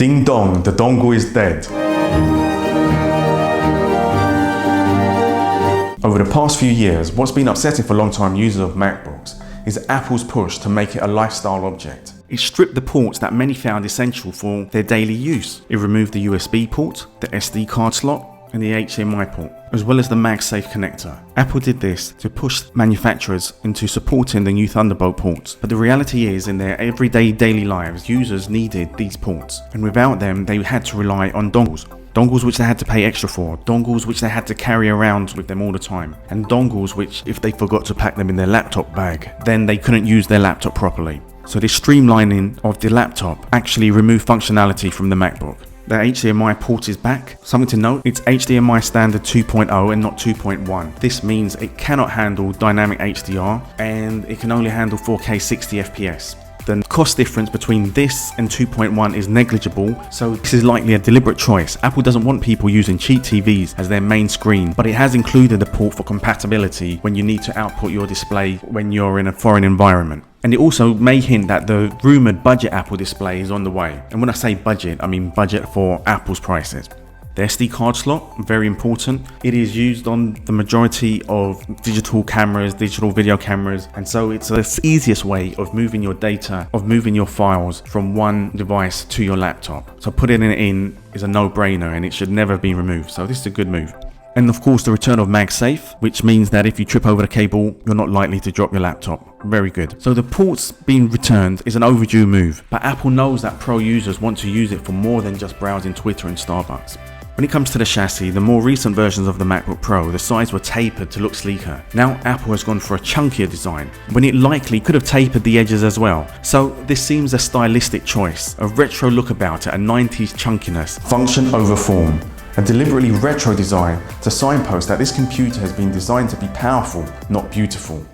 Ding dong, the dongle is dead. Over the past few years, what's been upsetting for long-time users of MacBooks is Apple's push to make it a lifestyle object. It stripped the ports that many found essential for their daily use. It removed the USB port, the SD card slot, and the HDMI port, as well as the MagSafe connector. Apple did this to push manufacturers into supporting the new Thunderbolt ports. But the reality is, in their everyday daily lives, users needed these ports, and without them, they had to rely on dongles. Dongles which they had to pay extra for, dongles which they had to carry around with them all the time, and dongles which, if they forgot to pack them in their laptop bag, then they couldn't use their laptop properly. So this streamlining of the laptop actually removed functionality from the MacBook. The HDMI port is back. Something to note, it's HDMI standard 2.0 and not 2.1. This means it cannot handle dynamic HDR and it can only handle 4K 60 FPS. The cost difference between this and 2.1 is negligible, so this is likely a deliberate choice. Apple doesn't want people using cheap TVs as their main screen, but it has included a port for compatibility when you need to output your display when you're in a foreign environment. And it also may hint that the rumoured budget Apple display is on the way. And when I say budget, I mean budget for Apple's prices. The SD card slot, very important. It is used on the majority of digital cameras, digital video cameras, and so it's the easiest way of moving your data, of moving your files from one device to your laptop. So putting it in is a no-brainer and it should never be removed. So this is a good move. And of course the return of MagSafe, which means that if you trip over the cable, you're not likely to drop your laptop. Very good. So the ports being returned is an overdue move, but Apple knows that pro users want to use it for more than just browsing Twitter and Starbucks. When it comes to the chassis, the more recent versions of the MacBook Pro, the sides were tapered to look sleeker. Now Apple has gone for a chunkier design, when it likely could have tapered the edges as well. So this seems a stylistic choice, a retro look about it, a 90s chunkiness. Function over form. A deliberately retro design to signpost that this computer has been designed to be powerful, not beautiful.